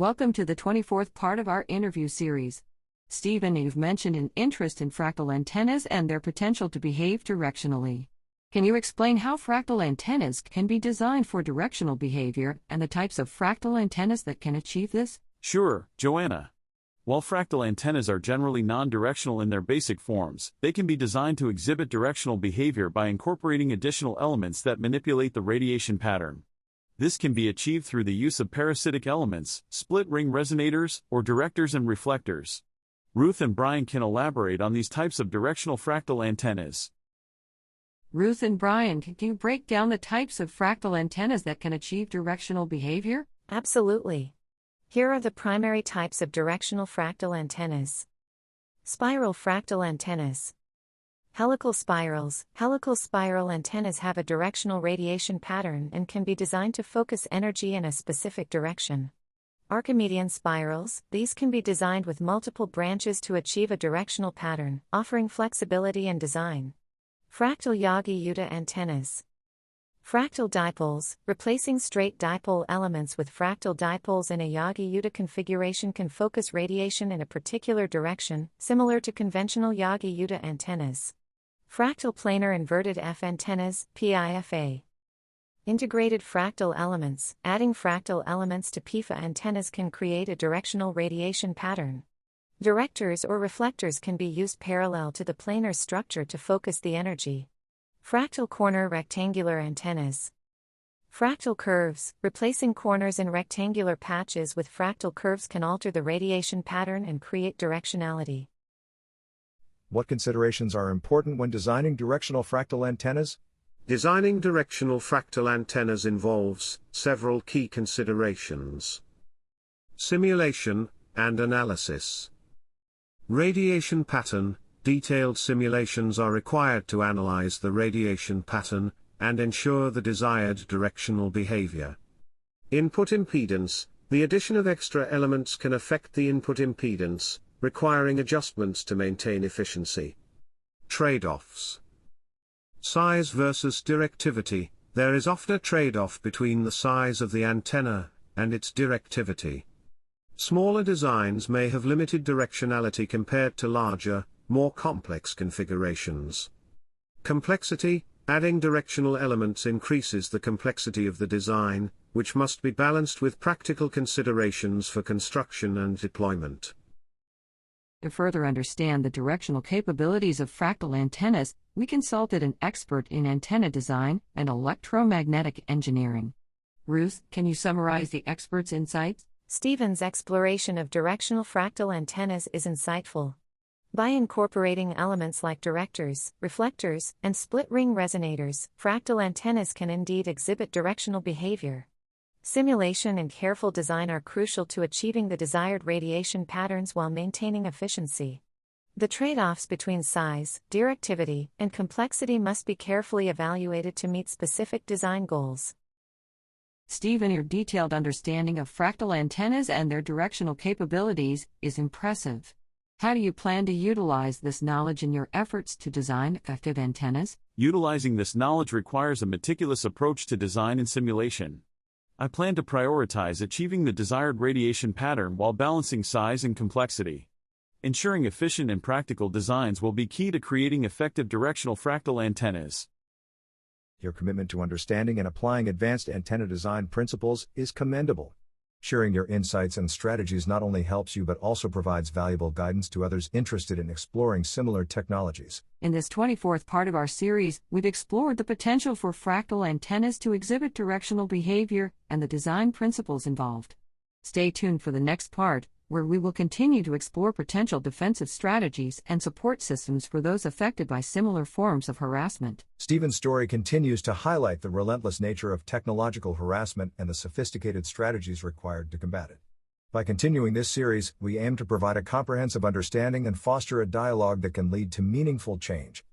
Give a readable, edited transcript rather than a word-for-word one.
Welcome to the 24th part of our interview series. Stephen, you've mentioned an interest in fractal antennas and their potential to behave directionally. Can you explain how fractal antennas can be designed for directional behavior and the types of fractal antennas that can achieve this? Sure, Joanna. While fractal antennas are generally non-directional in their basic forms, they can be designed to exhibit directional behavior by incorporating additional elements that manipulate the radiation pattern. This can be achieved through the use of parasitic elements, split-ring resonators, or directors and reflectors. Ruth and Brian can elaborate on these types of directional fractal antennas. Ruth and Brian, can you break down the types of fractal antennas that can achieve directional behavior? Absolutely. Here are the primary types of directional fractal antennas. Spiral fractal antennas. Helical spirals. Helical spiral antennas have a directional radiation pattern and can be designed to focus energy in a specific direction. Archimedean spirals. These can be designed with multiple branches to achieve a directional pattern, offering flexibility in design. Fractal Yagi-Yuta antennas. Fractal dipoles. Replacing straight dipole elements with fractal dipoles in a Yagi-Yuta configuration can focus radiation in a particular direction, similar to conventional Yagi-Yuta antennas. Fractal planar inverted F antennas, PIFA. Integrated fractal elements. Adding fractal elements to PIFA antennas can create a directional radiation pattern. Directors or reflectors can be used parallel to the planar structure to focus the energy. Fractal corner rectangular antennas. Fractal curves. Replacing corners in rectangular patches with fractal curves can alter the radiation pattern and create directionality. What considerations are important when designing directional fractal antennas? Designing directional fractal antennas involves several key considerations: simulation and analysis. Radiation pattern. Detailed simulations are required to analyze the radiation pattern and ensure the desired directional behavior. Input impedance. The addition of extra elements can affect the input impedance, requiring adjustments to maintain efficiency. Trade-offs. Size versus directivity. There is often a trade-off between the size of the antenna and its directivity. Smaller designs may have limited directionality compared to larger, more complex configurations. Complexity. Adding directional elements increases the complexity of the design, which must be balanced with practical considerations for construction and deployment. To further understand the directional capabilities of fractal antennas, we consulted an expert in antenna design and electromagnetic engineering. Ruth, can you summarize the expert's insights? Stephen's exploration of directional fractal antennas is insightful. By incorporating elements like directors, reflectors, and split-ring resonators, fractal antennas can indeed exhibit directional behavior. Simulation and careful design are crucial to achieving the desired radiation patterns while maintaining efficiency. The trade-offs between size, directivity, and complexity must be carefully evaluated to meet specific design goals. Stephen, your detailed understanding of fractal antennas and their directional capabilities is impressive. How do you plan to utilize this knowledge in your efforts to design effective antennas? Utilizing this knowledge requires a meticulous approach to design and simulation. I plan to prioritize achieving the desired radiation pattern while balancing size and complexity. Ensuring efficient and practical designs will be key to creating effective directional fractal antennas. Your commitment to understanding and applying advanced antenna design principles is commendable. Sharing your insights and strategies not only helps you but also provides valuable guidance to others interested in exploring similar technologies. In this 24th part of our series, we've explored the potential for fractal antennas to exhibit directional behavior and the design principles involved. Stay tuned for the next part, where we will continue to explore potential defensive strategies and support systems for those affected by similar forms of harassment. Stephen's story continues to highlight the relentless nature of technological harassment and the sophisticated strategies required to combat it. By continuing this series, we aim to provide a comprehensive understanding and foster a dialogue that can lead to meaningful change.